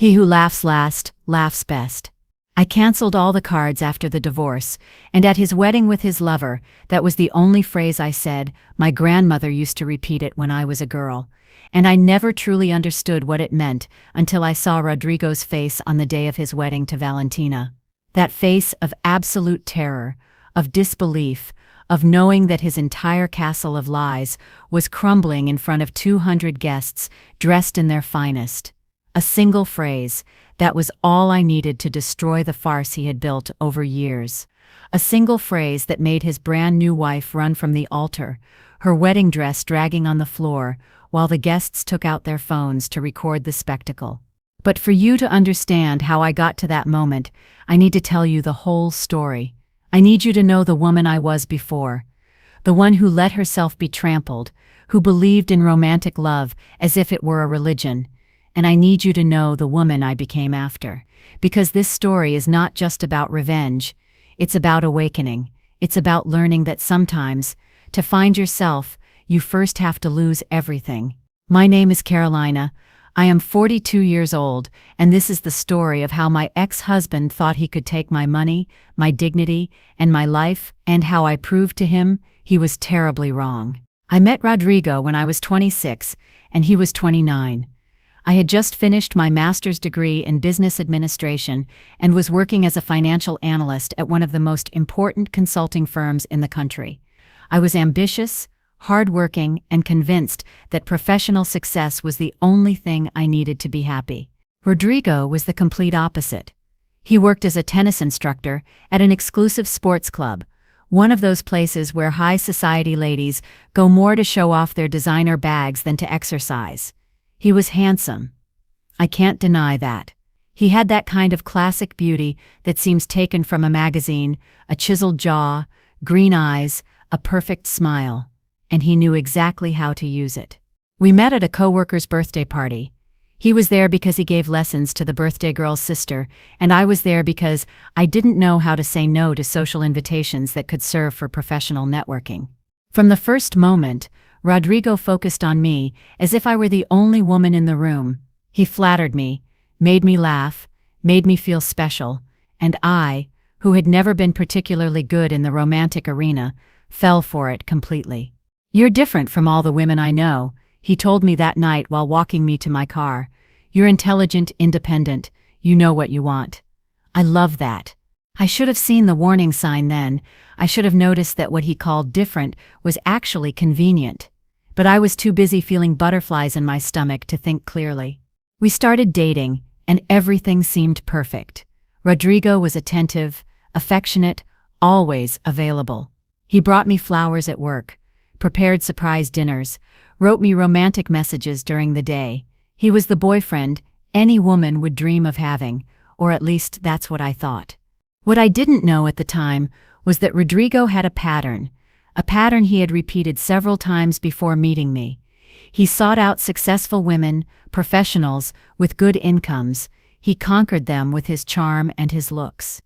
He who laughs last, laughs best. I canceled all the cards after the divorce, and at his wedding with his lover, that was the only phrase I said. My grandmother used to repeat it when I was a girl, and I never truly understood what it meant until I saw Rodrigo's face on the day of his wedding to Valentina. That face of absolute terror, of disbelief, of knowing that his entire castle of lies was crumbling in front of 200 guests dressed in their finest. A single phrase, that was all I needed to destroy the farce he had built over years. A single phrase that made his brand new wife run from the altar, her wedding dress dragging on the floor, while the guests took out their phones to record the spectacle. But for you to understand how I got to that moment, I need to tell you the whole story. I need you to know the woman I was before. The one who let herself be trampled, who believed in romantic love as if it were a religion. And I need you to know the woman I became after. Because this story is not just about revenge. It's about awakening. It's about learning that sometimes, to find yourself, you first have to lose everything. My name is Carolina. I am 42 years old, and this is the story of how my ex-husband thought he could take my money, my dignity, and my life, and how I proved to him he was terribly wrong. I met Rodrigo when I was 26, and he was 29. I had just finished my master's degree in business administration and was working as a financial analyst at one of the most important consulting firms in the country. I was ambitious, hardworking, and convinced that professional success was the only thing I needed to be happy. Rodrigo was the complete opposite. He worked as a tennis instructor at an exclusive sports club, one of those places where high society ladies go more to show off their designer bags than to exercise. He was handsome. I can't deny that. He had that kind of classic beauty that seems taken from a magazine, a chiseled jaw, green eyes, a perfect smile, and he knew exactly how to use it. We met at a coworker's birthday party. He was there because he gave lessons to the birthday girl's sister, and I was there because I didn't know how to say no to social invitations that could serve for professional networking. From the first moment, Rodrigo focused on me as if I were the only woman in the room. He flattered me, made me laugh, made me feel special, and I, who had never been particularly good in the romantic arena, fell for it completely. "You're different from all the women I know," he told me that night while walking me to my car. "You're intelligent, independent, you know what you want." I love that. I should have seen the warning sign then. I should have noticed that what he called different was actually convenient. But I was too busy feeling butterflies in my stomach to think clearly. We started dating, and everything seemed perfect. Rodrigo was attentive, affectionate, always available. He brought me flowers at work, prepared surprise dinners, wrote me romantic messages during the day. He was the boyfriend any woman would dream of having, or at least that's what I thought. What I didn't know at the time was that Rodrigo had a pattern he had repeated several times before meeting me. He sought out successful women, professionals, with good incomes. He conquered them with his charm and his looks.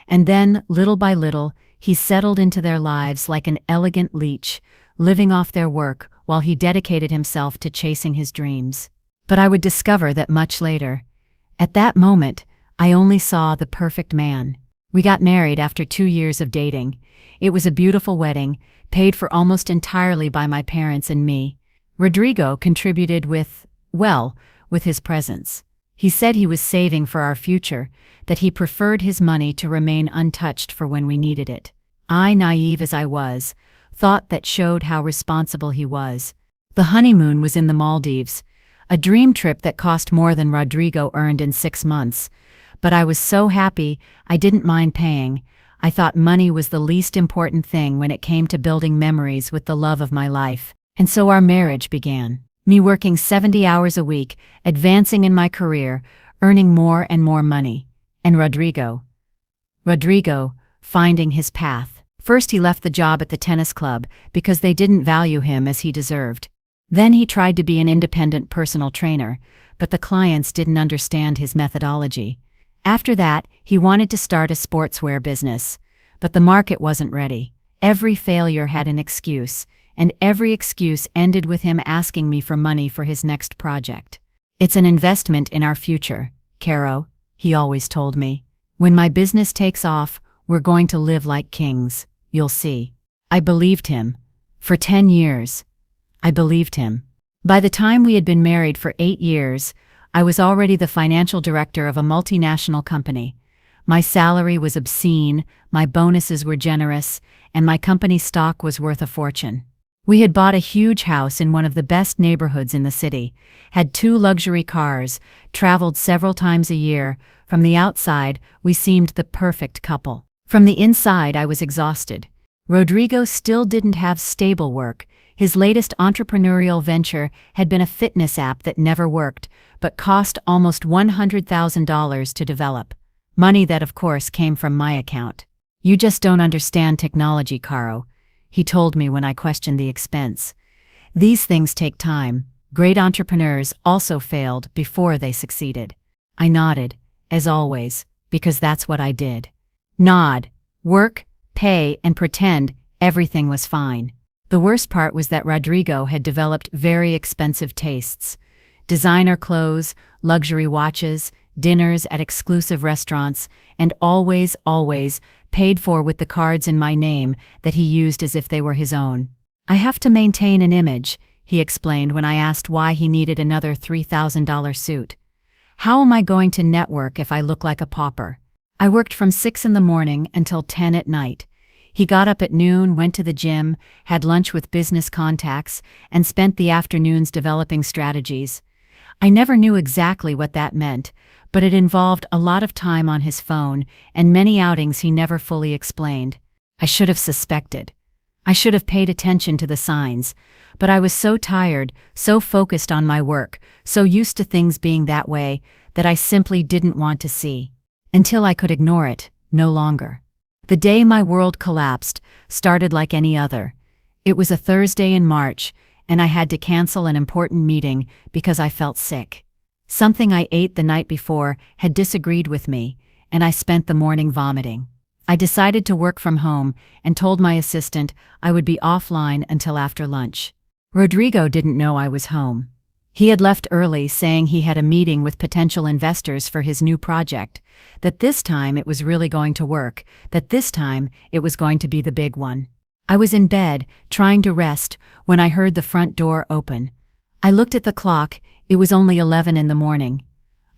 And then, little by little, he settled into their lives like an elegant leech, living off their work while he dedicated himself to chasing his dreams. But I would discover that much later. At that moment, I only saw the perfect man. We got married after 2 years of dating. It was a beautiful wedding, paid for almost entirely by my parents and me. Rodrigo contributed with his presence. He said he was saving for our future, that he preferred his money to remain untouched for when we needed it. I, naive as I was, thought that showed how responsible he was. The honeymoon was in the Maldives, a dream trip that cost more than Rodrigo earned in 6 months. But I was so happy, I didn't mind paying. I thought money was the least important thing when it came to building memories with the love of my life. And so our marriage began. Me working 70 hours a week, advancing in my career, earning more and more money. And Rodrigo finding his path. First he left the job at the tennis club because they didn't value him as he deserved. Then he tried to be an independent personal trainer, but the clients didn't understand his methodology. After that, he wanted to start a sportswear business, but the market wasn't ready. Every failure had an excuse, and every excuse ended with him asking me for money for his next project. "It's an investment in our future," Caro, he always told me. When my business takes off, we're going to live like kings. You'll see. I believed him. For 10 years. I believed him. By the time we had been married for 8 years, I was already the financial director of a multinational company. My salary was obscene, my bonuses were generous, and my company stock was worth a fortune. We had bought a huge house in one of the best neighborhoods in the city, had 2 luxury cars, traveled several times a year. From the outside, we seemed the perfect couple. From the inside, I was exhausted. Rodrigo still didn't have stable work. His latest entrepreneurial venture had been a fitness app that never worked, but cost almost $100,000 to develop. Money that, of course, came from my account. You just don't understand technology, Caro, he told me when I questioned the expense. These things take time. Great entrepreneurs also failed before they succeeded. I nodded, as always, because that's what I did. Nod, work, pay, and pretend everything was fine. The worst part was that Rodrigo had developed very expensive tastes. Designer clothes, luxury watches, dinners at exclusive restaurants, and always paid for with the cards in my name that he used as if they were his own. I have to maintain an image, he explained when I asked why he needed another $3,000 suit. How am I going to network if I look like a pauper? I worked from 6 in the morning until 10 at night. He got up at noon, went to the gym, had lunch with business contacts, and spent the afternoons developing strategies. I never knew exactly what that meant, but it involved a lot of time on his phone and many outings he never fully explained. I should have suspected. I should have paid attention to the signs, but I was so tired, so focused on my work, so used to things being that way, that I simply didn't want to see. Until I could ignore it, no longer. The day my world collapsed started like any other. It was a Thursday in March, and I had to cancel an important meeting because I felt sick. Something I ate the night before had disagreed with me, and I spent the morning vomiting. I decided to work from home and told my assistant I would be offline until after lunch. Rodrigo didn't know I was home. He had left early, saying he had a meeting with potential investors for his new project, that this time it was really going to work, that this time it was going to be the big one. I was in bed, trying to rest, when I heard the front door open. I looked at the clock. It was only 11 in the morning.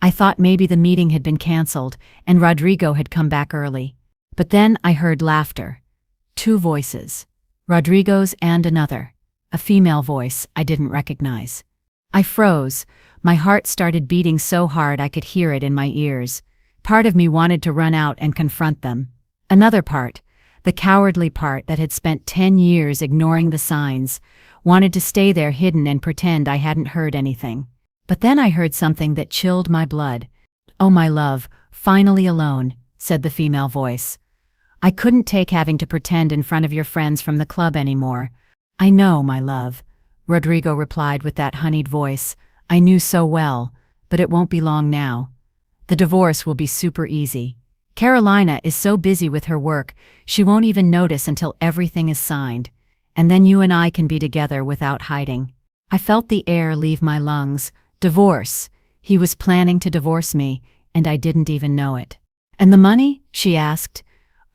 I thought maybe the meeting had been canceled and Rodrigo had come back early. But then I heard laughter. 2 voices. Rodrigo's and another. A female voice I didn't recognize. I froze. My heart started beating so hard I could hear it in my ears. Part of me wanted to run out and confront them. Another part, the cowardly part that had spent 10 years ignoring the signs, wanted to stay there hidden and pretend I hadn't heard anything. But then I heard something that chilled my blood. "Oh, my love, finally alone," said the female voice. "I couldn't take having to pretend in front of your friends from the club anymore." "I know, my love," Rodrigo replied with that honeyed voice. "I knew so well, but it won't be long now. The divorce will be super easy. Carolina is so busy with her work, she won't even notice until everything is signed. And then you and I can be together without hiding." I felt the air leave my lungs. Divorce. He was planning to divorce me, and I didn't even know it. "And the money?" she asked.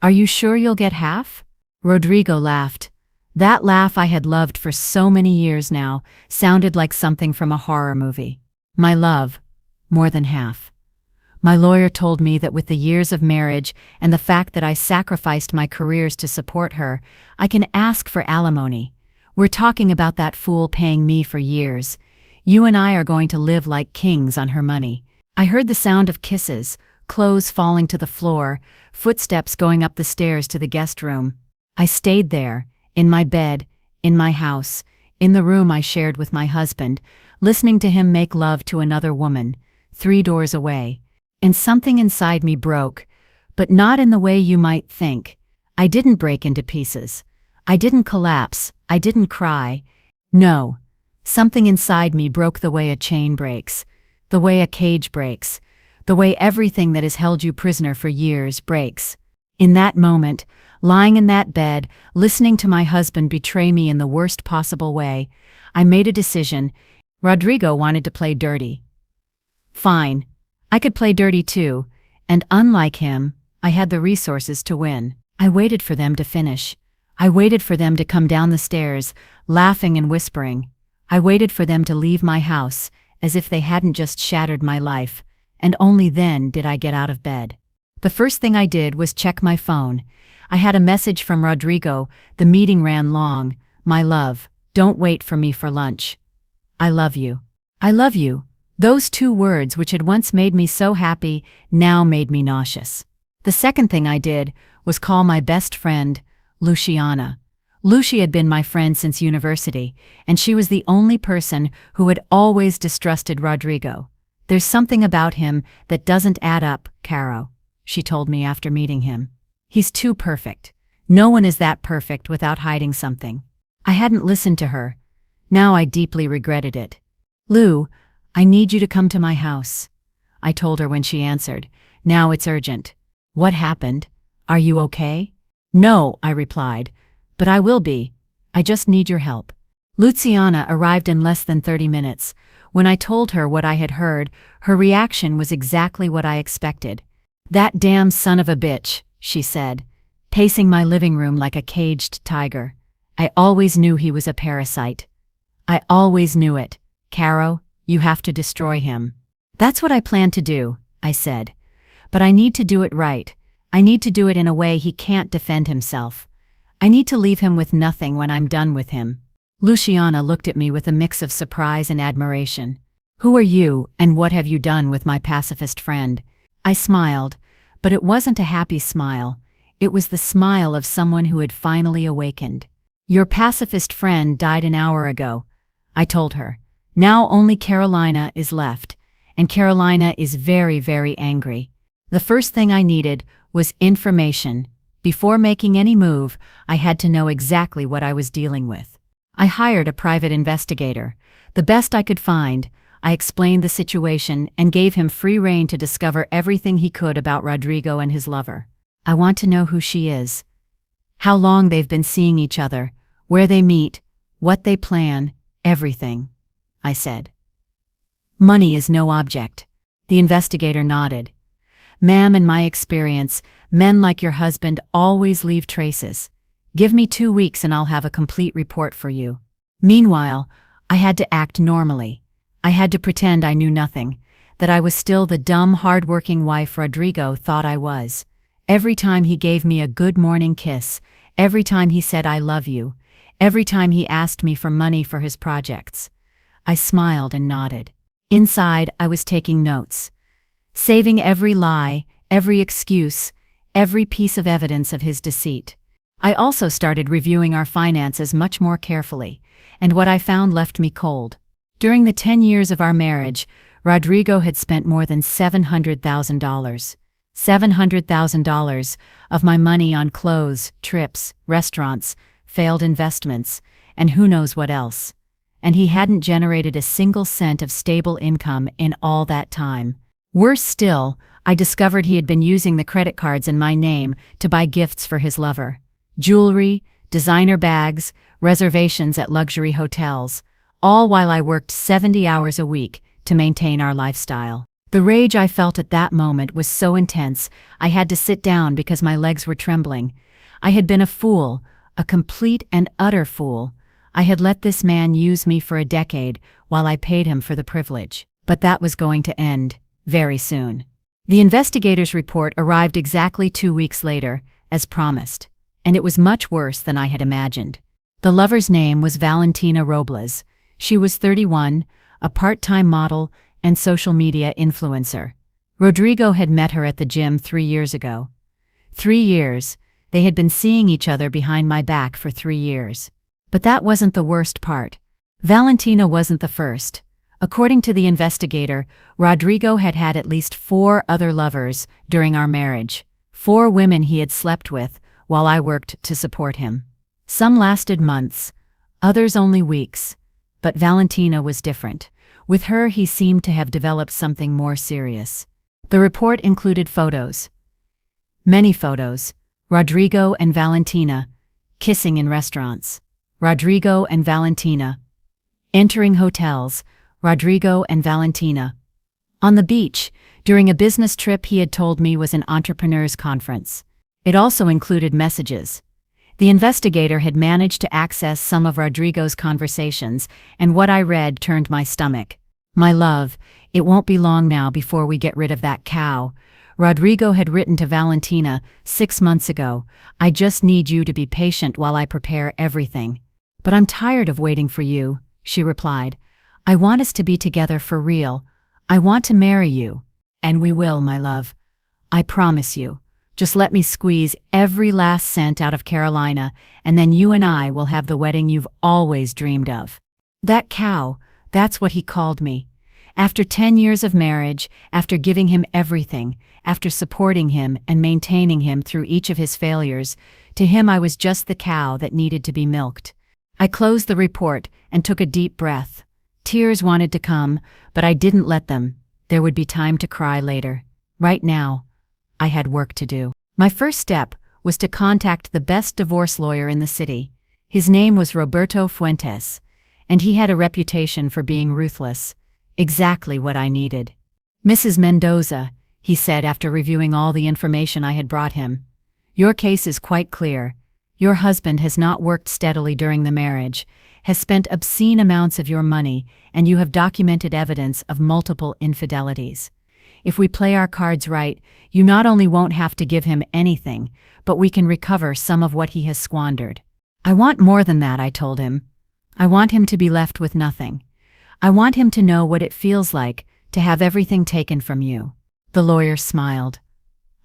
"Are you sure you'll get half?" Rodrigo laughed. That laugh I had loved for so many years now sounded like something from a horror movie. "My love, more than half. My lawyer told me that with the years of marriage and the fact that I sacrificed my careers to support her, I can ask for alimony. We're talking about that fool paying me for years. You and I are going to live like kings on her money." I heard the sound of kisses, clothes falling to the floor, footsteps going up the stairs to the guest room. I stayed there, in my bed, in my house, in the room I shared with my husband, listening to him make love to another woman, 3 doors away. And something inside me broke, but not in the way you might think. I didn't break into pieces. I didn't collapse. I didn't cry. No. Something inside me broke the way a chain breaks, the way a cage breaks, the way everything that has held you prisoner for years breaks. In that moment, lying in that bed, listening to my husband betray me in the worst possible way, I made a decision. Rodrigo wanted to play dirty. Fine. I could play dirty too, and unlike him, I had the resources to win. I waited for them to finish. I waited for them to come down the stairs, laughing and whispering. I waited for them to leave my house, as if they hadn't just shattered my life, and only then did I get out of bed. The first thing I did was check my phone. I had a message from Rodrigo. The meeting ran long. My love, don't wait for me for lunch. I love you. I love you. Those two words, which had once made me so happy, now made me nauseous. The second thing I did was call my best friend, Luciana. Lucy had been my friend since university, and she was the only person who had always distrusted Rodrigo. There's something about him that doesn't add up, Caro, she told me after meeting him. He's too perfect. No one is that perfect without hiding something. I hadn't listened to her. Now I deeply regretted it. Lou, I need you to come to my house, I told her when she answered. Now it's urgent. What happened? Are you okay? No, I replied, but I will be. I just need your help. Luciana arrived in less than 30 minutes. When I told her what I had heard, her reaction was exactly what I expected. That damn son of a bitch, she said, pacing my living room like a caged tiger. I always knew he was a parasite. I always knew it. Caro, you have to destroy him. That's what I plan to do, I said. But I need to do it right. I need to do it in a way he can't defend himself. I need to leave him with nothing when I'm done with him. Luciana looked at me with a mix of surprise and admiration. Who are you, and what have you done with my pacifist friend? I smiled, but it wasn't a happy smile. It was the smile of someone who had finally awakened. Your pacifist friend died an hour ago, I told her. Now only Carolina is left, and Carolina is very, very angry. The first thing I needed was information. Before making any move, I had to know exactly what I was dealing with. I hired a private investigator. The best I could find. I explained the situation and gave him free rein to discover everything he could about Rodrigo and his lover. I want to know who she is, how long they've been seeing each other, where they meet, what they plan, everything, I said. Money is no object. The investigator nodded. Ma'am, in my experience, men like your husband always leave traces. Give me 2 weeks and I'll have a complete report for you. Meanwhile, I had to act normally. I had to pretend I knew nothing, that I was still the dumb, hard-working wife Rodrigo thought I was. Every time he gave me a good morning kiss, every time he said I love you, every time he asked me for money for his projects, I smiled and nodded. Inside, I was taking notes, saving every lie, every excuse, every piece of evidence of his deceit. I also started reviewing our finances much more carefully, and what I found left me cold. During the 10 years of our marriage, Rodrigo had spent more than $700,000. $700,000 of my money on clothes, trips, restaurants, failed investments, and who knows what else. And he hadn't generated a single cent of stable income in all that time. Worse still, I discovered he had been using the credit cards in my name to buy gifts for his lover. Jewelry, designer bags, reservations at luxury hotels, all while I worked 70 hours a week to maintain our lifestyle. The rage I felt at that moment was so intense, I had to sit down because my legs were trembling. I had been a fool, a complete and utter fool. I had let this man use me for a decade while I paid him for the privilege. But that was going to end very soon. The investigator's report arrived exactly 2 weeks later, as promised, and it was much worse than I had imagined. The lover's name was Valentina Robles. She was 31, a part-time model and social media influencer. Rodrigo had met her at the gym 3 years ago. 3 years. They had been seeing each other behind my back for 3 years. But that wasn't the worst part. Valentina wasn't the first. According to the investigator, Rodrigo had had at least 4 other lovers during our marriage. 4 women he had slept with while I worked to support him. Some lasted months, others only weeks. But Valentina was different. With her, he seemed to have developed something more serious. The report included photos. Many photos. Rodrigo and Valentina kissing in restaurants. Rodrigo and Valentina entering hotels. Rodrigo and Valentina on the beach, during a business trip he had told me was an entrepreneurs conference. It also included messages. The investigator had managed to access some of Rodrigo's conversations, and what I read turned my stomach. "My love, it won't be long now before we get rid of that cow." Rodrigo had written to Valentina 6 months ago. "I just need you to be patient while I prepare everything." "But I'm tired of waiting for you," she replied. "I want us to be together for real. I want to marry you. And we will, my love. I promise you. Just let me squeeze every last cent out of Carolina, and then you and I will have the wedding you've always dreamed of." That cow, that's what he called me. After 10 years of marriage, after giving him everything, after supporting him and maintaining him through each of his failures, to him I was just the cow that needed to be milked. I closed the report and took a deep breath. Tears wanted to come, but I didn't let them. There would be time to cry later. Right now, I had work to do. My first step was to contact the best divorce lawyer in the city. His name was Roberto Fuentes, and he had a reputation for being ruthless. Exactly what I needed. "Mrs. Mendoza," he said after reviewing all the information I had brought him, "your case is quite clear. Your husband has not worked steadily during the marriage, has spent obscene amounts of your money, and you have documented evidence of multiple infidelities. If we play our cards right, you not only won't have to give him anything, but we can recover some of what he has squandered." "I want more than that," I told him. "I want him to be left with nothing. I want him to know what it feels like to have everything taken from you." The lawyer smiled.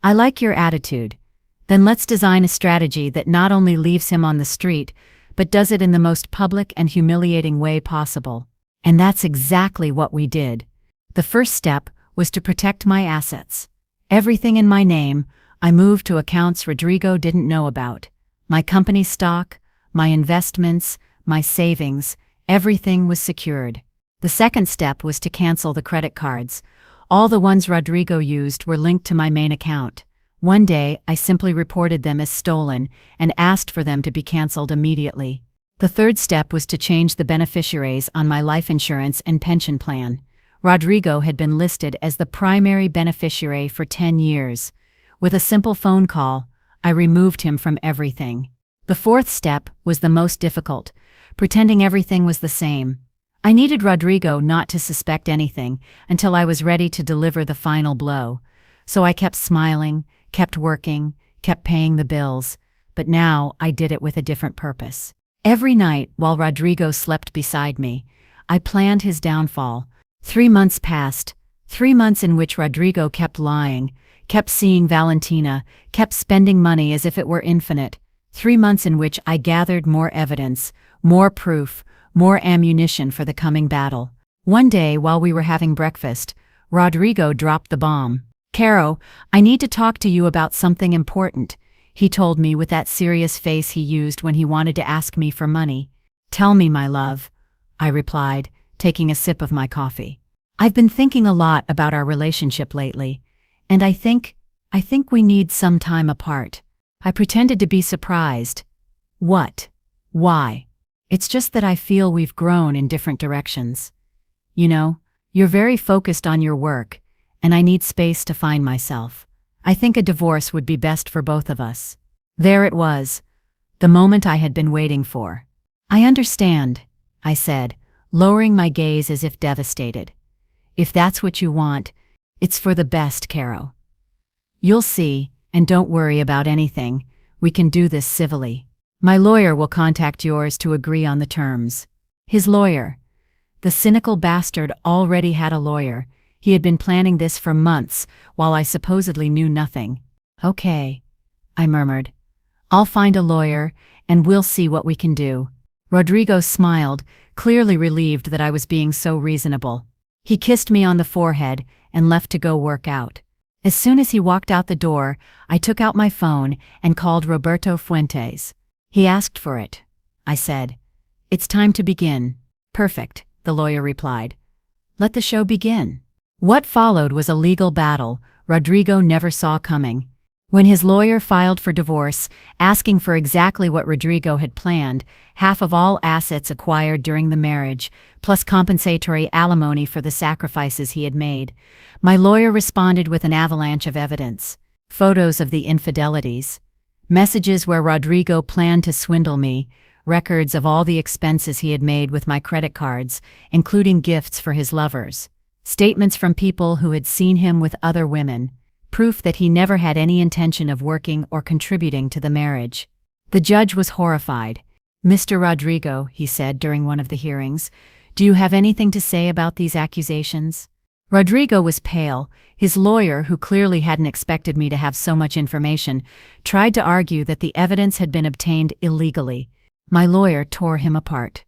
"I like your attitude. Then let's design a strategy that not only leaves him on the street, but does it in the most public and humiliating way possible." And that's exactly what we did. The first step was to protect my assets. Everything in my name, I moved to accounts Rodrigo didn't know about. My company stock, my investments, my savings, everything was secured. The second step was to cancel the credit cards. All the ones Rodrigo used were linked to my main account. One day, I simply reported them as stolen and asked for them to be canceled immediately. The third step was to change the beneficiaries on my life insurance and pension plan. Rodrigo had been listed as the primary beneficiary for 10 years. With a simple phone call, I removed him from everything. The fourth step was the most difficult, pretending everything was the same. I needed Rodrigo not to suspect anything until I was ready to deliver the final blow. So I kept smiling, kept working, kept paying the bills, but now I did it with a different purpose. Every night, while Rodrigo slept beside me, I planned his downfall. 3 months passed, 3 months in which Rodrigo kept lying, kept seeing Valentina, kept spending money as if it were infinite. 3 months in which I gathered more evidence, more proof, more ammunition for the coming battle. One day, while we were having breakfast, Rodrigo dropped the bomb. "Caro, I need to talk to you about something important," he told me with that serious face he used when he wanted to ask me for money. "Tell me, my love," I replied, taking a sip of my coffee. "I've been thinking a lot about our relationship lately, and I think we need some time apart." I pretended to be surprised. "What? Why?" "It's just that I feel we've grown in different directions. You know, you're very focused on your work, and I need space to find myself. I think a divorce would be best for both of us." There it was, the moment I had been waiting for. "I understand," I said, lowering my gaze as if devastated. "If that's what you want, it's for the best, Caro. You'll see, and don't worry about anything. We can do this civilly. My lawyer will contact yours to agree on the terms." His lawyer. The cynical bastard already had a lawyer. He had been planning this for months, while I supposedly knew nothing. "Okay," I murmured. "I'll find a lawyer, and we'll see what we can do." Rodrigo smiled, clearly relieved that I was being so reasonable. He kissed me on the forehead and left to go work out. As soon as he walked out the door, I took out my phone and called Roberto Fuentes. "He asked for it," I said. "It's time to begin." "Perfect," the lawyer replied. "Let the show begin." What followed was a legal battle Rodrigo never saw coming. When his lawyer filed for divorce, asking for exactly what Rodrigo had planned, half of all assets acquired during the marriage, plus compensatory alimony for the sacrifices he had made, my lawyer responded with an avalanche of evidence. Photos of the infidelities, messages where Rodrigo planned to swindle me, records of all the expenses he had made with my credit cards, including gifts for his lovers, statements from people who had seen him with other women, proof that he never had any intention of working or contributing to the marriage. The judge was horrified. "Mr. Rodrigo," he said during one of the hearings, "do you have anything to say about these accusations?" Rodrigo was pale. His lawyer, who clearly hadn't expected me to have so much information, tried to argue that the evidence had been obtained illegally. My lawyer tore him apart.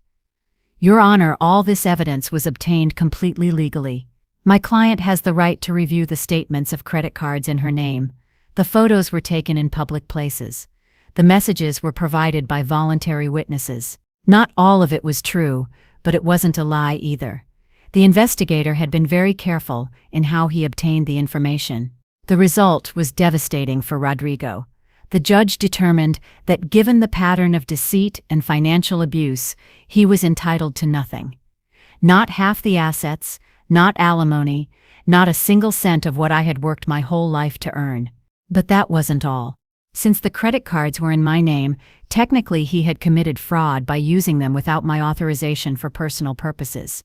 "Your Honor, all this evidence was obtained completely legally. My client has the right to review the statements of credit cards in her name. The photos were taken in public places. The messages were provided by voluntary witnesses. Not all of it was true, but it wasn't a lie either. The investigator had been very careful in how he obtained the information." The result was devastating for Rodrigo. The judge determined that given the pattern of deceit and financial abuse, he was entitled to nothing. Not half the assets, not alimony, not a single cent of what I had worked my whole life to earn. But that wasn't all. Since the credit cards were in my name, technically he had committed fraud by using them without my authorization for personal purposes.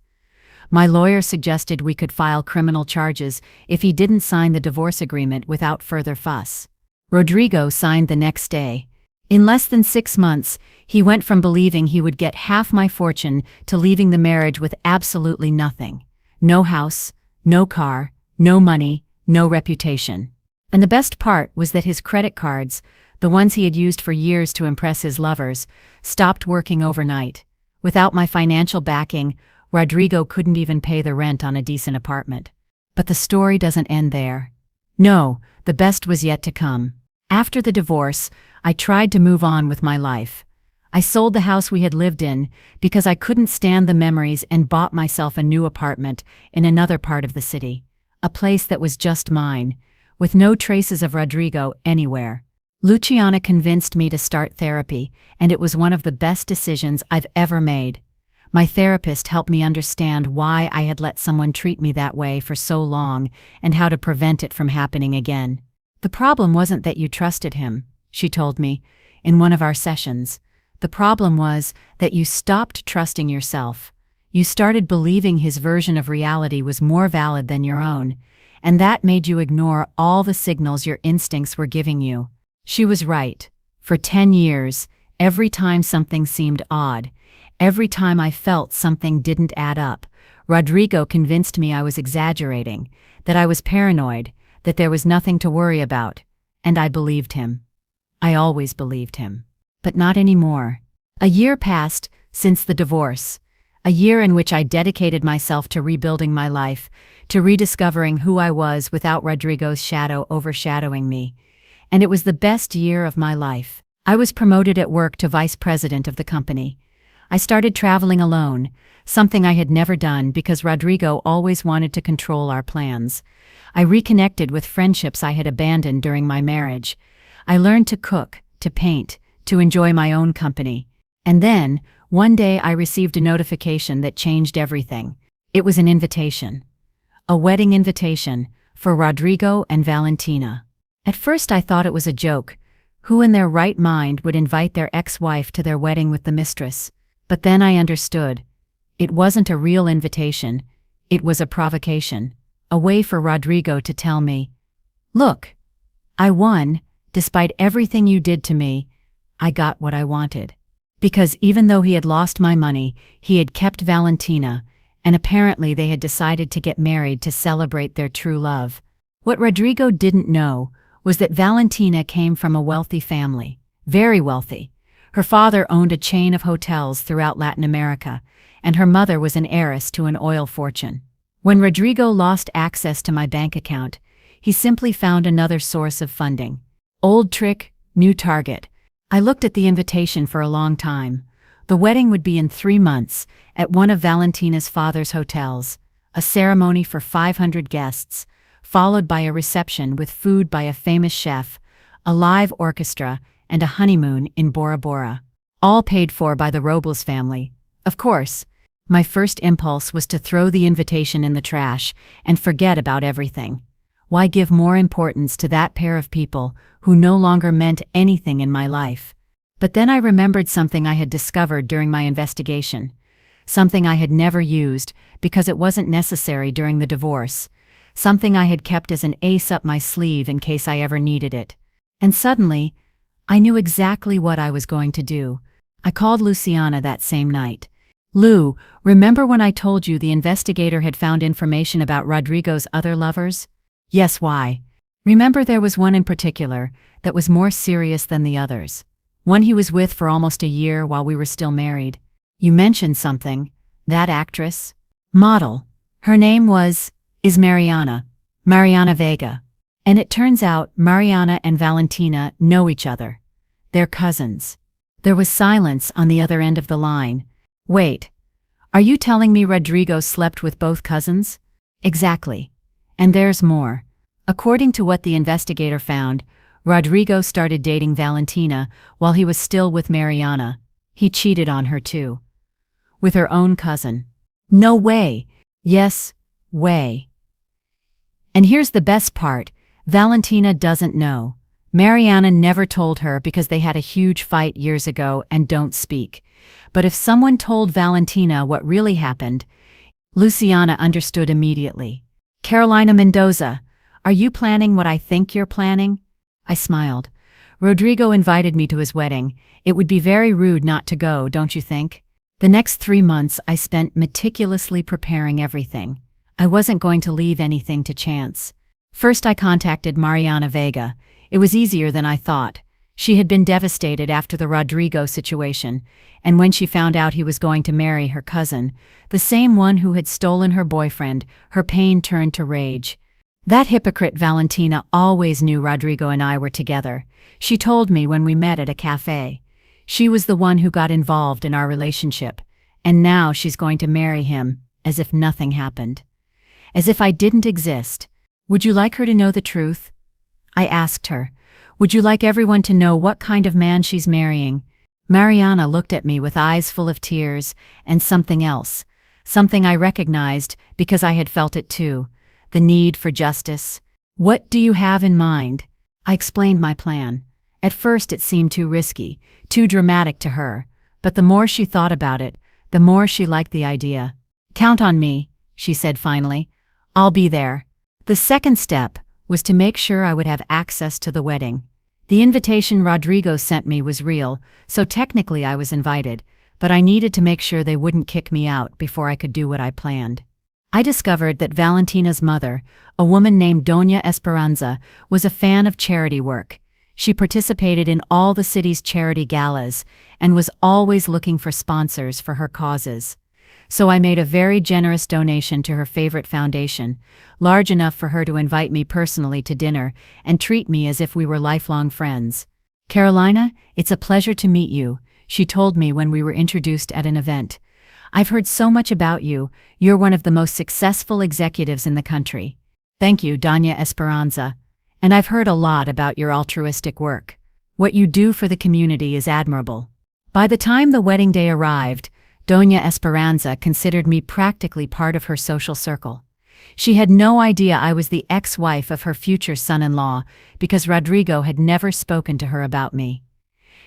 My lawyer suggested we could file criminal charges if he didn't sign the divorce agreement without further fuss. Rodrigo signed the next day. In less than 6 months, he went from believing he would get half my fortune to leaving the marriage with absolutely nothing. No house, no car, no money, no reputation. And the best part was that his credit cards, the ones he had used for years to impress his lovers, stopped working overnight. Without my financial backing, Rodrigo couldn't even pay the rent on a decent apartment. But the story doesn't end there. No, the best was yet to come. After the divorce, I tried to move on with my life. I sold the house we had lived in because I couldn't stand the memories and bought myself a new apartment in another part of the city, a place that was just mine, with no traces of Rodrigo anywhere. Luciana convinced me to start therapy, and it was one of the best decisions I've ever made. My therapist helped me understand why I had let someone treat me that way for so long and how to prevent it from happening again. "The problem wasn't that you trusted him," she told me in one of our sessions. "The problem was that you stopped trusting yourself. You started believing his version of reality was more valid than your own, and that made you ignore all the signals your instincts were giving you." She was right. For 10 years, every time something seemed odd, every time I felt something didn't add up, Rodrigo convinced me I was exaggerating, that I was paranoid, that there was nothing to worry about, and I believed him. I always believed him. But not anymore. A year passed since the divorce, a year in which I dedicated myself to rebuilding my life, to rediscovering who I was without Rodrigo's shadow overshadowing me. And it was the best year of my life. I was promoted at work to vice president of the company. I started traveling alone, something I had never done because Rodrigo always wanted to control our plans. I reconnected with friendships I had abandoned during my marriage. I learned to cook, to paint, to enjoy my own company. And then, one day I received a notification that changed everything. It was an invitation. A wedding invitation for Rodrigo and Valentina. At first I thought it was a joke. Who in their right mind would invite their ex-wife to their wedding with the mistress? But then I understood. It wasn't a real invitation. It was a provocation. A way for Rodrigo to tell me, "Look, I won. Despite everything you did to me, I got what I wanted." Because even though he had lost my money, he had kept Valentina, and apparently they had decided to get married to celebrate their true love. What Rodrigo didn't know was that Valentina came from a wealthy family, very wealthy. Her father owned a chain of hotels throughout Latin America, and her mother was an heiress to an oil fortune. When Rodrigo lost access to my bank account, he simply found another source of funding. Old trick, new target. I looked at the invitation for a long time. The wedding would be in 3 months, at one of Valentina's father's hotels, a ceremony for 500 guests, followed by a reception with food by a famous chef, a live orchestra, and a honeymoon in Bora Bora. All paid for by the Robles family. Of course, my first impulse was to throw the invitation in the trash and forget about everything. Why give more importance to that pair of people who no longer meant anything in my life? But then I remembered something I had discovered during my investigation. Something I had never used because it wasn't necessary during the divorce. Something I had kept as an ace up my sleeve in case I ever needed it. And suddenly, I knew exactly what I was going to do. I called Luciana that same night. "Lou, remember when I told you the investigator had found information about Rodrigo's other lovers?" "Yes, why?" "Remember there was one in particular that was more serious than the others. One he was with for almost a year while we were still married. You mentioned something. That actress? Model. Her name is Mariana. Mariana Vega. And it turns out Mariana and Valentina know each other. They're cousins." There was silence on the other end of the line. "Wait. Are you telling me Rodrigo slept with both cousins?" "Exactly. And there's more. According to what the investigator found, Rodrigo started dating Valentina while he was still with Mariana. He cheated on her too. With her own cousin." "No way." "Yes, way. And here's the best part. Valentina doesn't know. Mariana never told her because they had a huge fight years ago and don't speak. But if someone told Valentina what really happened, Luciana understood immediately. "Carolina Mendoza, are you planning what I think you're planning?" I smiled. "Rodrigo invited me to his wedding. It would be very rude not to go, don't you think?" The next 3 months I spent meticulously preparing everything. I wasn't going to leave anything to chance. First I contacted Mariana Vega. It was easier than I thought. She had been devastated after the Rodrigo situation, and when she found out he was going to marry her cousin, the same one who had stolen her boyfriend, her pain turned to rage. That hypocrite Valentina always knew Rodrigo and I were together. She told me when we met at a cafe. She was the one who got involved in our relationship, and now she's going to marry him, as if nothing happened. As if I didn't exist. "Would you like her to know the truth?" I asked her. "Would you like everyone to know what kind of man she's marrying?" Mariana looked at me with eyes full of tears, and something else. Something I recognized because I had felt it too. The need for justice. "What do you have in mind?" I explained my plan. At first it seemed too risky, too dramatic to her, but the more she thought about it, the more she liked the idea. "Count on me," she said finally. "I'll be there." The second step was to make sure I would have access to the wedding. The invitation Rodrigo sent me was real, so technically I was invited, but I needed to make sure they wouldn't kick me out before I could do what I planned. I discovered that Valentina's mother, a woman named Doña Esperanza, was a fan of charity work. She participated in all the city's charity galas and was always looking for sponsors for her causes. So I made a very generous donation to her favorite foundation, large enough for her to invite me personally to dinner and treat me as if we were lifelong friends. "Carolina, it's a pleasure to meet you," she told me when we were introduced at an event. "I've heard so much about you. You're one of the most successful executives in the country." "Thank you, Doña Esperanza. And I've heard a lot about your altruistic work. What you do for the community is admirable." By the time the wedding day arrived, Doña Esperanza considered me practically part of her social circle. She had no idea I was the ex-wife of her future son-in-law because Rodrigo had never spoken to her about me.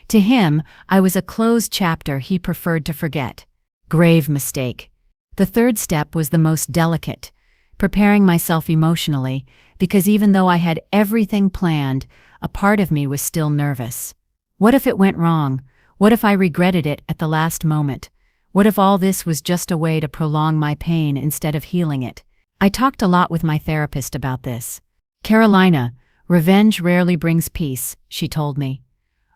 To him, I was a closed chapter he preferred to forget. Grave mistake. The third step was the most delicate, preparing myself emotionally, because even though I had everything planned, a part of me was still nervous. What if it went wrong? What if I regretted it at the last moment? What if all this was just a way to prolong my pain instead of healing it? I talked a lot with my therapist about this. "Carolina, revenge rarely brings peace," she told me.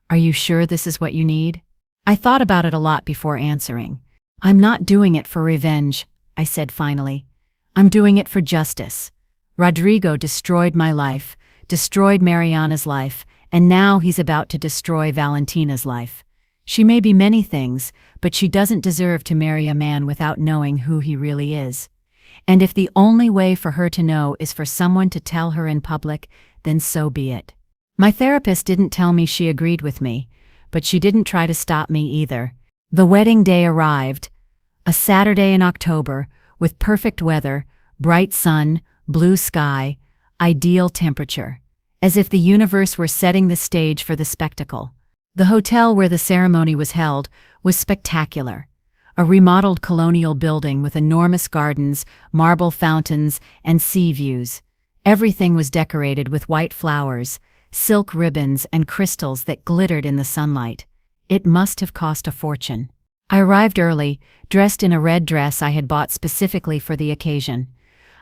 "Are you sure this is what you need?" I thought about it a lot before answering. "I'm not doing it for revenge," I said finally. "I'm doing it for justice. Rodrigo destroyed my life, destroyed Mariana's life, and now he's about to destroy Valentina's life. She may be many things, but she doesn't deserve to marry a man without knowing who he really is. And if the only way for her to know is for someone to tell her in public, then so be it." My therapist didn't tell me she agreed with me, but she didn't try to stop me either. The wedding day arrived, a Saturday in October, with perfect weather, bright sun, blue sky, ideal temperature, as if the universe were setting the stage for the spectacle. The hotel where the ceremony was held was spectacular. A remodeled colonial building with enormous gardens, marble fountains, and sea views. Everything was decorated with white flowers, silk ribbons, and crystals that glittered in the sunlight. It must have cost a fortune. I arrived early, dressed in a red dress I had bought specifically for the occasion.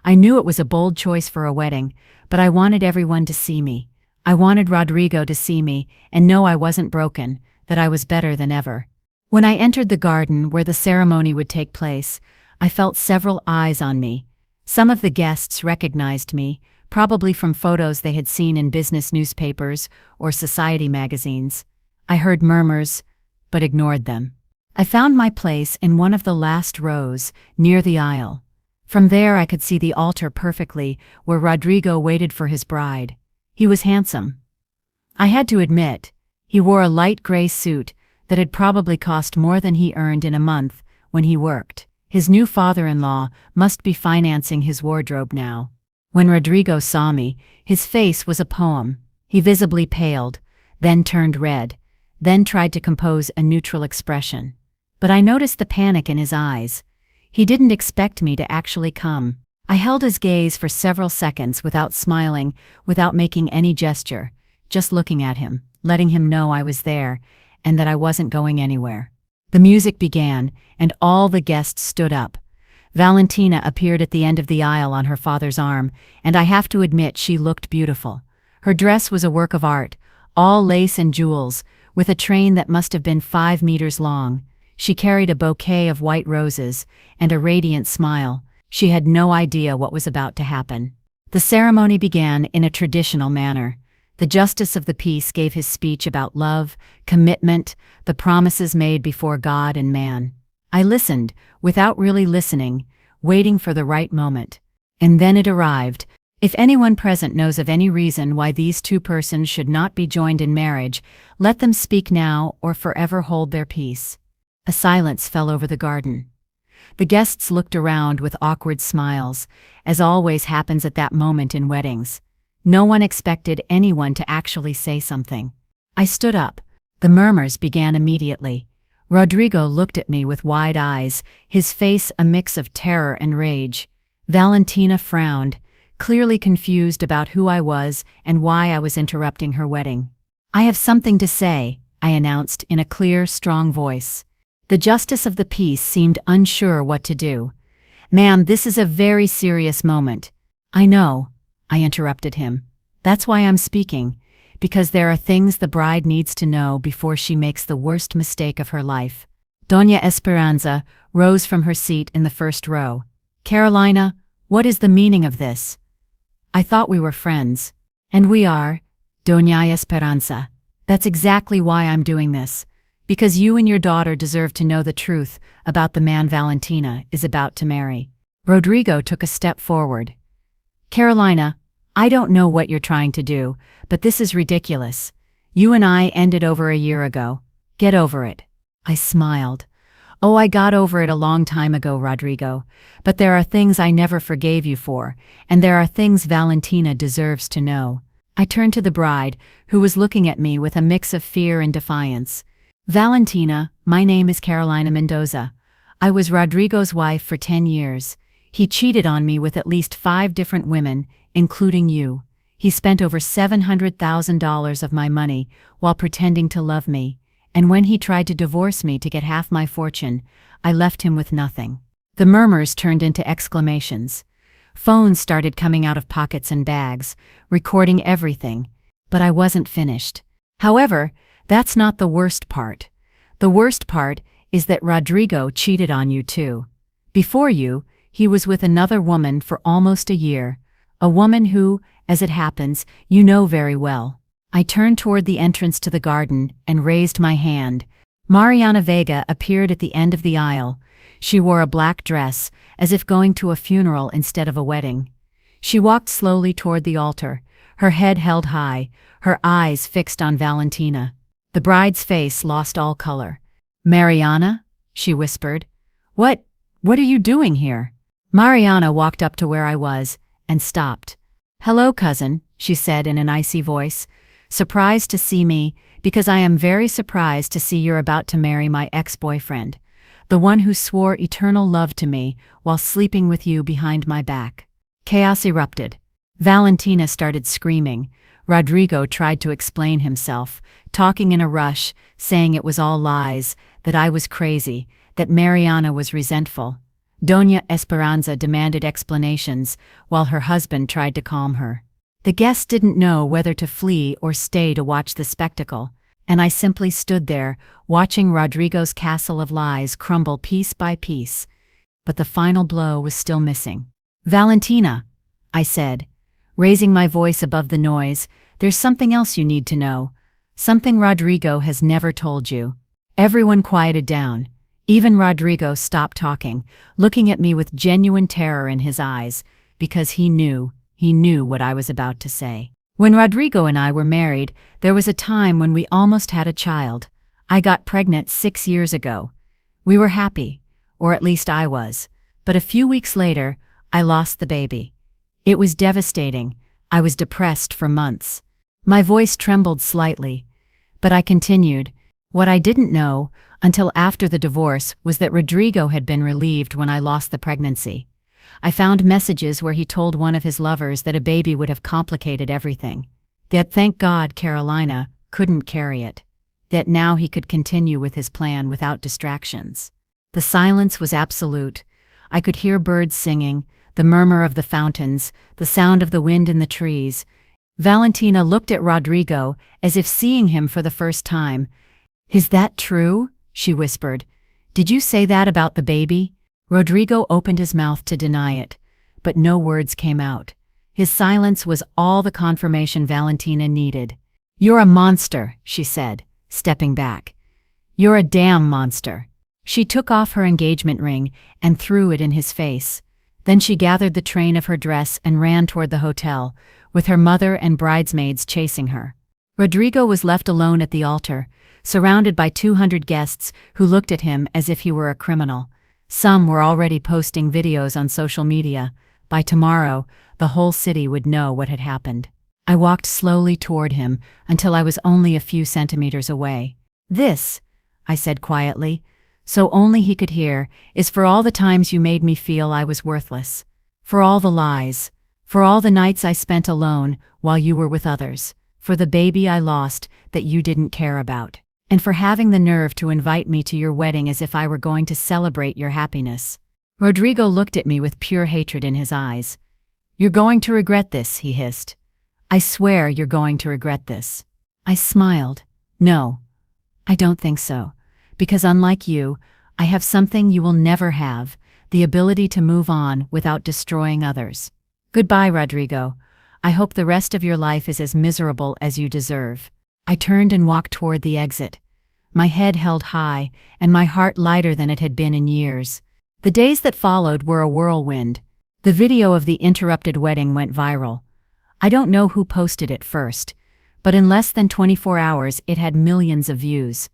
I knew it was a bold choice for a wedding, but I wanted everyone to see me. I wanted Rodrigo to see me and know I wasn't broken, that I was better than ever. When I entered the garden where the ceremony would take place, I felt several eyes on me. Some of the guests recognized me, probably from photos they had seen in business newspapers or society magazines. I heard murmurs, but ignored them. I found my place in one of the last rows, near the aisle. From there I could see the altar perfectly, where Rodrigo waited for his bride. He was handsome. I had to admit, he wore a light gray suit that had probably cost more than he earned in a month when he worked. His new father-in-law must be financing his wardrobe now. When Rodrigo saw me, his face was a poem. He visibly paled, then turned red, then tried to compose a neutral expression. But I noticed the panic in his eyes. He didn't expect me to actually come. I held his gaze for several seconds without smiling, without making any gesture, just looking at him, letting him know I was there, and that I wasn't going anywhere. The music began, and all the guests stood up. Valentina appeared at the end of the aisle on her father's arm, and I have to admit she looked beautiful. Her dress was a work of art, all lace and jewels, with a train that must have been 5 meters long. She carried a bouquet of white roses and a radiant smile. She had no idea what was about to happen. The ceremony began in a traditional manner. The justice of the peace gave his speech about love, commitment, the promises made before God and man. I listened, without really listening, waiting for the right moment. And then it arrived. If anyone present knows of any reason why these two persons should not be joined in marriage, let them speak now or forever hold their peace. A silence fell over the garden. The guests looked around with awkward smiles, as always happens at that moment in weddings. No one expected anyone to actually say something. I stood up. The murmurs began immediately. Rodrigo looked at me with wide eyes, his face a mix of terror and rage. Valentina frowned, clearly confused about who I was and why I was interrupting her wedding. "I have something to say," I announced in a clear, strong voice. The justice of the peace seemed unsure what to do. "Ma'am, this is a very serious moment." "I know," I interrupted him. "That's why I'm speaking, because there are things the bride needs to know before she makes the worst mistake of her life." Doña Esperanza rose from her seat in the first row. "Carolina, what is the meaning of this?" "I thought we were friends." "And we are, Doña Esperanza. That's exactly why I'm doing this. Because you and your daughter deserve to know the truth about the man Valentina is about to marry." Rodrigo took a step forward. "Carolina, I don't know what you're trying to do, but this is ridiculous. You and I ended over a year ago. Get over it." I smiled. "Oh, I got over it a long time ago, Rodrigo. But there are things I never forgave you for, and there are things Valentina deserves to know." I turned to the bride, who was looking at me with a mix of fear and defiance. "Valentina, my name is Carolina Mendoza. I was Rodrigo's wife for 10 years. He cheated on me with at least 5 different women, including you. He spent over $700,000 of my money while pretending to love me, and when he tried to divorce me to get half my fortune, I left him with nothing." The murmurs turned into exclamations. Phones started coming out of pockets and bags, recording everything, but I wasn't finished. However, that's not the worst part. The worst part is that Rodrigo cheated on you too. Before you, he was with another woman for almost a year, a woman who, as it happens, you know very well. I turned toward the entrance to the garden and raised my hand. Mariana Vega appeared at the end of the aisle. She wore a black dress, as if going to a funeral instead of a wedding. She walked slowly toward the altar, her head held high, her eyes fixed on Valentina. The bride's face lost all color. "Mariana?" she whispered. What are you doing here?" Mariana walked up to where I was and stopped. "Hello, cousin," she said in an icy voice. "Surprised to see me, because I am very surprised to see you're about to marry my ex-boyfriend, the one who swore eternal love to me while sleeping with you behind my back." Chaos erupted. Valentina started screaming. Rodrigo tried to explain himself, talking in a rush, saying it was all lies, that I was crazy, that Mariana was resentful. Doña Esperanza demanded explanations, while her husband tried to calm her. The guests didn't know whether to flee or stay to watch the spectacle, and I simply stood there, watching Rodrigo's castle of lies crumble piece by piece. But the final blow was still missing. "Valentina," I said, raising my voice above the noise, "there's something else you need to know. Something Rodrigo has never told you." Everyone quieted down. Even Rodrigo stopped talking, looking at me with genuine terror in his eyes, because he knew what I was about to say. When Rodrigo and I were married, there was a time when we almost had a child. I got pregnant 6 years ago. We were happy, or at least I was. But a few weeks later, I lost the baby. It was devastating. I was depressed for months. My voice trembled slightly, but I continued. What I didn't know, until after the divorce, was that Rodrigo had been relieved when I lost the pregnancy. I found messages where he told one of his lovers that a baby would have complicated everything. That thank God Carolina couldn't carry it. That now he could continue with his plan without distractions. The silence was absolute. I could hear birds singing, the murmur of the fountains, the sound of the wind in the trees. Valentina looked at Rodrigo as if seeing him for the first time. "Is that true?" she whispered. "Did you say that about the baby?" Rodrigo opened his mouth to deny it, but no words came out. His silence was all the confirmation Valentina needed. "You're a monster," she said, stepping back. "You're a damn monster." She took off her engagement ring and threw it in his face. Then she gathered the train of her dress and ran toward the hotel, with her mother and bridesmaids chasing her. Rodrigo was left alone at the altar, surrounded by 200 guests who looked at him as if he were a criminal. Some were already posting videos on social media. By tomorrow, the whole city would know what had happened. I walked slowly toward him until I was only a few centimeters away. "This," I said quietly, so only he could hear, "is for all the times you made me feel I was worthless. For all the lies. For all the nights I spent alone while you were with others. For the baby I lost that you didn't care about. And for having the nerve to invite me to your wedding as if I were going to celebrate your happiness." Rodrigo looked at me with pure hatred in his eyes. "You're going to regret this," he hissed. "I swear you're going to regret this." I smiled. "No, I don't think so. Because unlike you, I have something you will never have, the ability to move on without destroying others. Goodbye, Rodrigo. I hope the rest of your life is as miserable as you deserve." I turned and walked toward the exit. My head held high, and my heart lighter than it had been in years. The days that followed were a whirlwind. The video of the interrupted wedding went viral. I don't know who posted it first, but in less than 24 hours it had millions of views.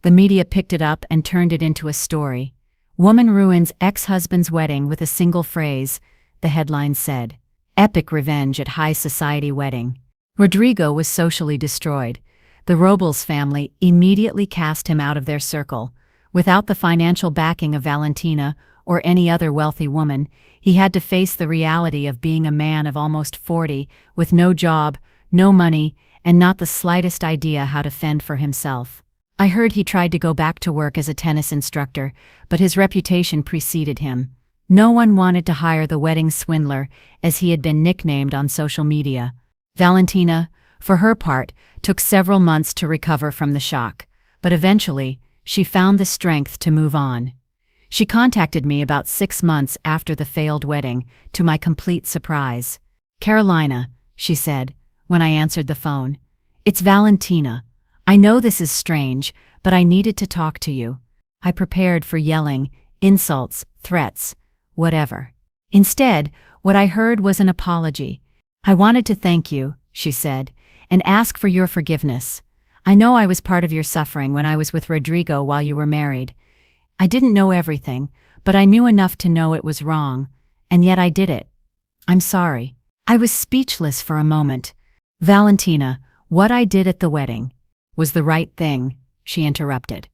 The media picked it up and turned it into a story. "Woman ruins ex-husband's wedding with a single phrase," the headline said. "Epic revenge at high society wedding." Rodrigo was socially destroyed. The Robles family immediately cast him out of their circle. Without the financial backing of Valentina or any other wealthy woman, he had to face the reality of being a man of almost 40, with no job, no money, and not the slightest idea how to fend for himself. I heard he tried to go back to work as a tennis instructor, but his reputation preceded him. No one wanted to hire the wedding swindler, as he had been nicknamed on social media. Valentina, for her part, took several months to recover from the shock, but eventually, she found the strength to move on. She contacted me about 6 months after the failed wedding, to my complete surprise. "Carolina," she said, when I answered the phone. "It's Valentina. I know this is strange, but I needed to talk to you." I prepared for yelling, insults, threats, whatever. Instead, what I heard was an apology. "I wanted to thank you," she said, "and ask for your forgiveness. I know I was part of your suffering when I was with Rodrigo while you were married. I didn't know everything, but I knew enough to know it was wrong, and yet I did it. I'm sorry." I was speechless for a moment. "Valentina, what I did at the wedding was the right thing," she interrupted.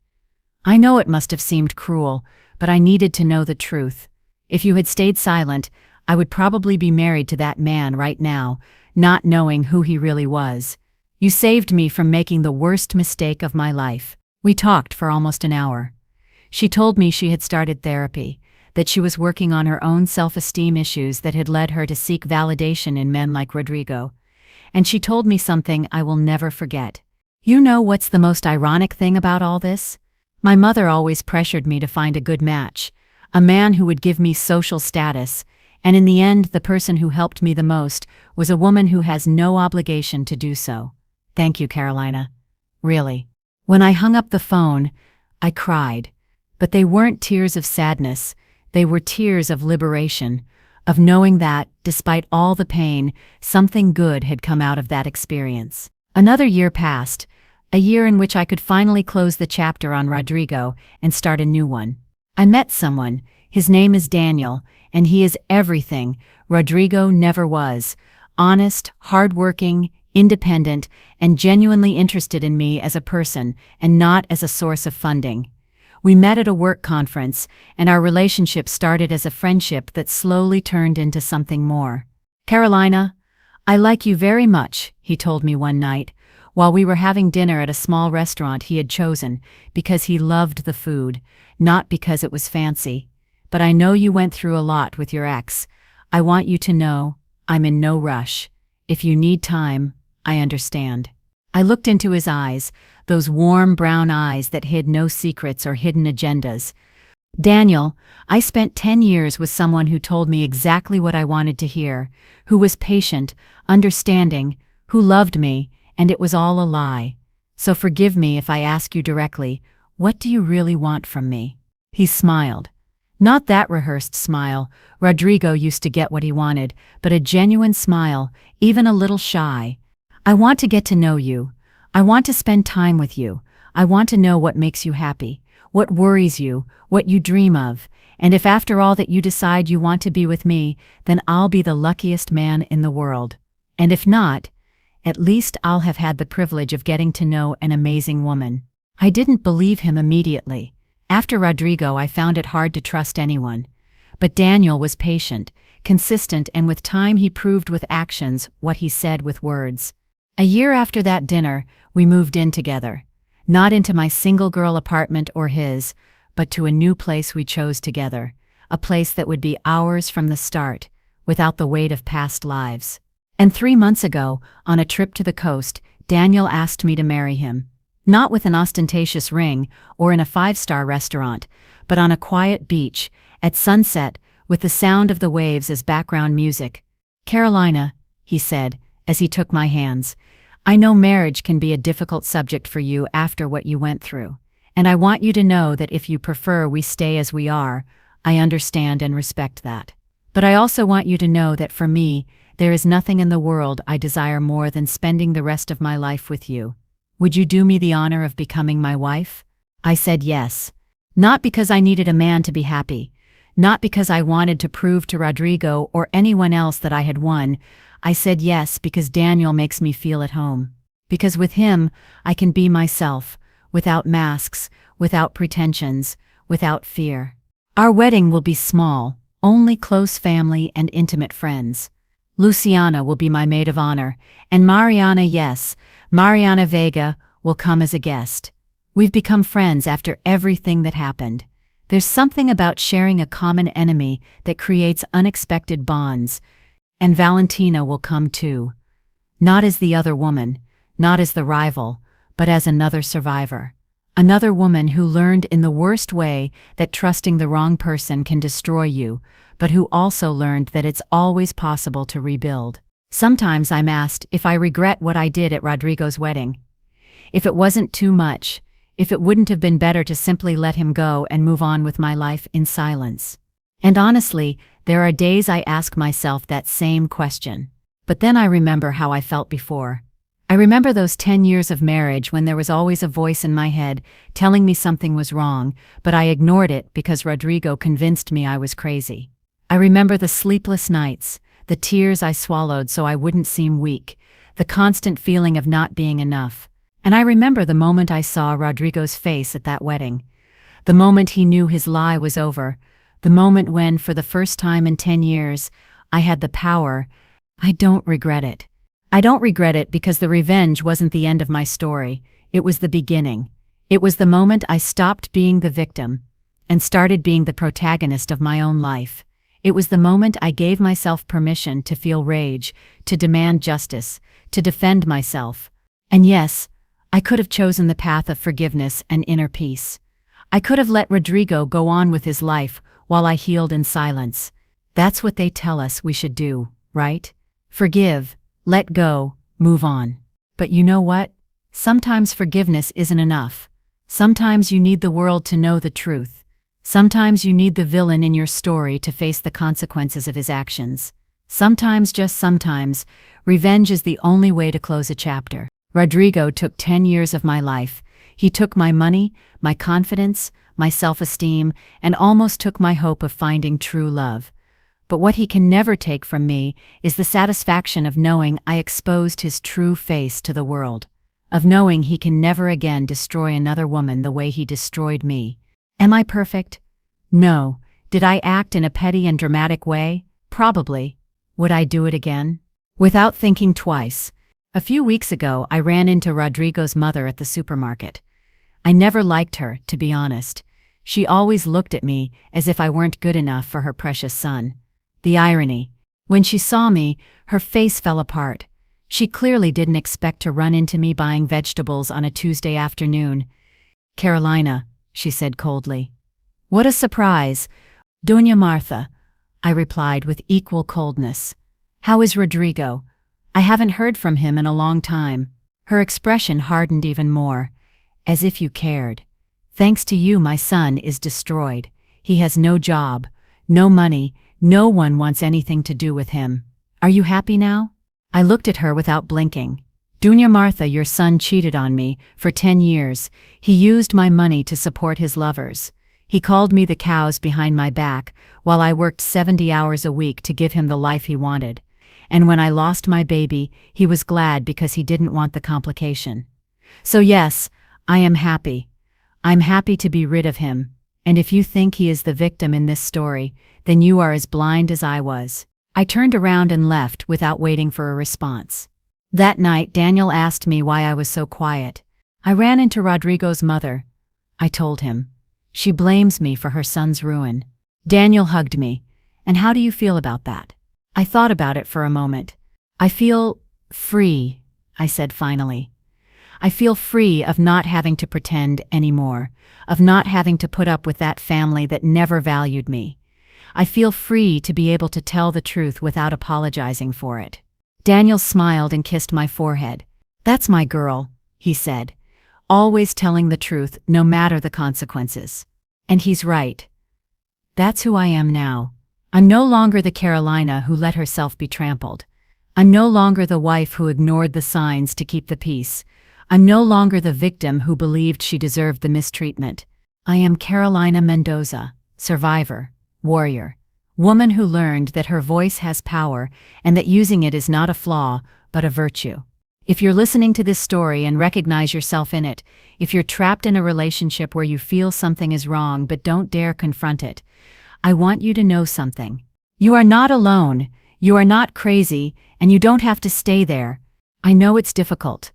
"I know it must have seemed cruel, but I needed to know the truth. If you had stayed silent, I would probably be married to that man right now, not knowing who he really was. You saved me from making the worst mistake of my life." We talked for almost an hour. She told me she had started therapy, that she was working on her own self-esteem issues that had led her to seek validation in men like Rodrigo. And she told me something I will never forget. "You know what's the most ironic thing about all this? My mother always pressured me to find a good match, a man who would give me social status, and in the end the person who helped me the most was a woman who has no obligation to do so. Thank you, Carolina. Really." When I hung up the phone, I cried. But they weren't tears of sadness, they were tears of liberation, of knowing that, despite all the pain, something good had come out of that experience. Another year passed, a year in which I could finally close the chapter on Rodrigo and start a new one. I met someone, his name is Daniel, and he is everything Rodrigo never was: honest, hardworking, independent, and genuinely interested in me as a person and not as a source of funding. We met at a work conference, and our relationship started as a friendship that slowly turned into something more. "Carolina, I like you very much," he told me one night, while we were having dinner at a small restaurant he had chosen, because he loved the food, not because it was fancy. "But I know you went through a lot with your ex. I want you to know, I'm in no rush. If you need time, I understand." I looked into his eyes, those warm brown eyes that hid no secrets or hidden agendas. "Daniel, I spent 10 years with someone who told me exactly what I wanted to hear, who was patient, understanding, who loved me, and it was all a lie. So forgive me if I ask you directly, what do you really want from me?" He smiled. Not that rehearsed smile Rodrigo used to get what he wanted, but a genuine smile, even a little shy. "I want to get to know you. I want to spend time with you. I want to know what makes you happy, what worries you, what you dream of. And if after all that you decide you want to be with me, then I'll be the luckiest man in the world. And if not, at least I'll have had the privilege of getting to know an amazing woman." I didn't believe him immediately. After Rodrigo, I found it hard to trust anyone. But Daniel was patient, consistent, and with time he proved with actions what he said with words. A year after that dinner, we moved in together. Not into my single-girl apartment or his, but to a new place we chose together, a place that would be ours from the start, without the weight of past lives. And 3 months ago, on a trip to the coast, Daniel asked me to marry him. Not with an ostentatious ring or in a 5-star restaurant, but on a quiet beach, at sunset, with the sound of the waves as background music. "Carolina," he said, as he took my hands, "I know marriage can be a difficult subject for you after what you went through, and I want you to know that if you prefer we stay as we are, I understand and respect that. But I also want you to know that for me, there is nothing in the world I desire more than spending the rest of my life with you. Would you do me the honor of becoming my wife?" I said yes. Not because I needed a man to be happy, not because I wanted to prove to Rodrigo or anyone else that I had won. I said yes because Daniel makes me feel at home. Because with him, I can be myself, without masks, without pretensions, without fear. Our wedding will be small, only close family and intimate friends. Luciana will be my maid of honor, and Mariana Vega will come as a guest. We've become friends after everything that happened. There's something about sharing a common enemy that creates unexpected bonds. And Valentina will come too. Not as the other woman, not as the rival, but as another survivor. Another woman who learned in the worst way that trusting the wrong person can destroy you, but who also learned that it's always possible to rebuild. Sometimes I'm asked if I regret what I did at Rodrigo's wedding. If it wasn't too much, if it wouldn't have been better to simply let him go and move on with my life in silence. And honestly, there are days I ask myself that same question. But then I remember how I felt before. I remember those 10 years of marriage when there was always a voice in my head telling me something was wrong, but I ignored it because Rodrigo convinced me I was crazy. I remember the sleepless nights, the tears I swallowed so I wouldn't seem weak, the constant feeling of not being enough. And I remember the moment I saw Rodrigo's face at that wedding. The moment he knew his lie was over. The moment when, for the first time in 10 years, I had the power. I don't regret it. I don't regret it because the revenge wasn't the end of my story. It was the beginning. It was the moment I stopped being the victim and started being the protagonist of my own life. It was the moment I gave myself permission to feel rage, to demand justice, to defend myself. And yes, I could have chosen the path of forgiveness and inner peace. I could have let Rodrigo go on with his life while I healed in silence. That's what they tell us we should do, right? Forgive, let go, move on. But you know what? Sometimes forgiveness isn't enough. Sometimes you need the world to know the truth. Sometimes you need the villain in your story to face the consequences of his actions. Sometimes, just sometimes, revenge is the only way to close a chapter. Rodrigo took 10 years of my life. He took my money, my confidence, my self-esteem, and almost took my hope of finding true love. But what he can never take from me is the satisfaction of knowing I exposed his true face to the world, of knowing he can never again destroy another woman the way he destroyed me. Am I perfect? No. Did I act in a petty and dramatic way? Probably. Would I do it again? Without thinking twice. A few weeks ago, I ran into Rodrigo's mother at the supermarket. I never liked her, to be honest. She always looked at me as if I weren't good enough for her precious son. The irony. When she saw me, her face fell apart. She clearly didn't expect to run into me buying vegetables on a Tuesday afternoon. "Carolina," she said coldly. "What a surprise. Doña Martha," I replied with equal coldness. "How is Rodrigo? I haven't heard from him in a long time." Her expression hardened even more. "As if you cared. Thanks to you, my son is destroyed. He has no job, no money, no one wants anything to do with him. Are you happy now?" I looked at her without blinking. "Doña Martha, your son cheated on me for 10 years. He used my money to support his lovers. He called me the cows behind my back while I worked 70 hours a week to give him the life he wanted. And when I lost my baby, he was glad because he didn't want the complication. So yes, I am happy. I'm happy to be rid of him. And if you think he is the victim in this story, then you are as blind as I was." I turned around and left without waiting for a response. That night, Daniel asked me why I was so quiet. I ran into Rodrigo's mother. I told him. She blames me for her son's ruin. Daniel hugged me. "And how do you feel about that?" I thought about it for a moment. "I feel free," I said finally. "I feel free of not having to pretend anymore, of not having to put up with that family that never valued me. I feel free to be able to tell the truth without apologizing for it." Daniel smiled and kissed my forehead. "That's my girl," he said. "Always telling the truth no matter the consequences." And he's right. That's who I am now. I'm no longer the Carolina who let herself be trampled. I'm no longer the wife who ignored the signs to keep the peace. I'm no longer the victim who believed she deserved the mistreatment. I am Carolina Mendoza, survivor, warrior, woman who learned that her voice has power and that using it is not a flaw, but a virtue. If you're listening to this story and recognize yourself in it, if you're trapped in a relationship where you feel something is wrong but don't dare confront it, I want you to know something. You are not alone, you are not crazy, and you don't have to stay there. I know it's difficult.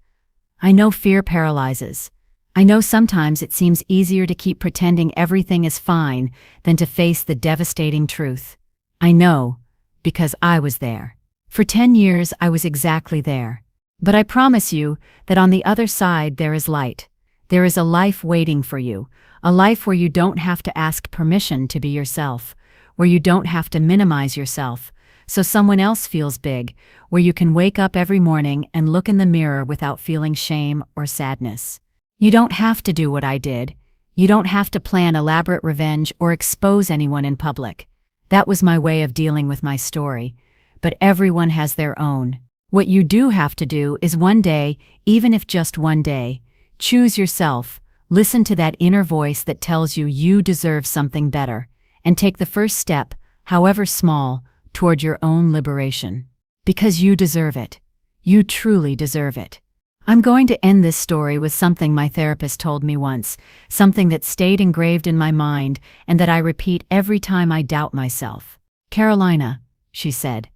I know fear paralyzes. I know sometimes it seems easier to keep pretending everything is fine than to face the devastating truth. I know, because I was there. For 10 years I was exactly there. But I promise you that on the other side there is light. There is a life waiting for you, a life where you don't have to ask permission to be yourself, where you don't have to minimize yourself so someone else feels big, where you can wake up every morning and look in the mirror without feeling shame or sadness. You don't have to do what I did. You don't have to plan elaborate revenge or expose anyone in public. That was my way of dealing with my story. but everyone has their own. What you do have to do is one day, even if just one day, choose yourself, listen to that inner voice that tells you you deserve something better, and take the first step, however small, toward your own liberation. Because you deserve it. You truly deserve it. I'm going to end this story with something my therapist told me once, something that stayed engraved in my mind and that I repeat every time I doubt myself. Carolina, she said,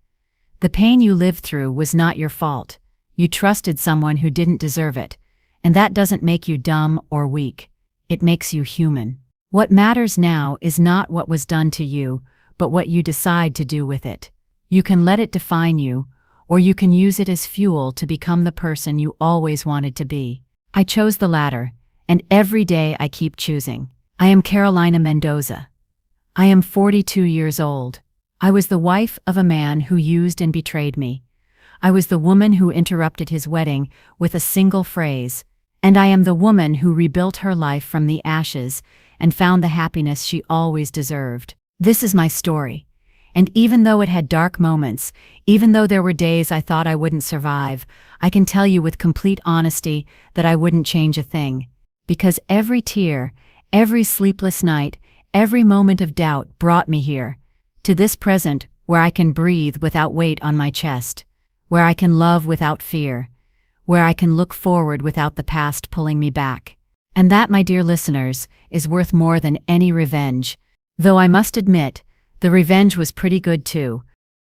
the pain you lived through was not your fault. You trusted someone who didn't deserve it, and that doesn't make you dumb or weak. It makes you human. What matters now is not what was done to you, but what you decide to do with it. You can let it define you, or you can use it as fuel to become the person you always wanted to be. I chose the latter, and every day I keep choosing. I am Carolina Mendoza. I am 42 years old. I was the wife of a man who used and betrayed me. I was the woman who interrupted his wedding with a single phrase, and I am the woman who rebuilt her life from the ashes and found the happiness she always deserved. This is my story. And even though it had dark moments, even though there were days I thought I wouldn't survive, I can tell you with complete honesty that I wouldn't change a thing. Because every tear, every sleepless night, every moment of doubt brought me here, to this present where I can breathe without weight on my chest, where I can love without fear, where I can look forward without the past pulling me back. And that, my dear listeners, is worth more than any revenge. Though I must admit, the revenge was pretty good too,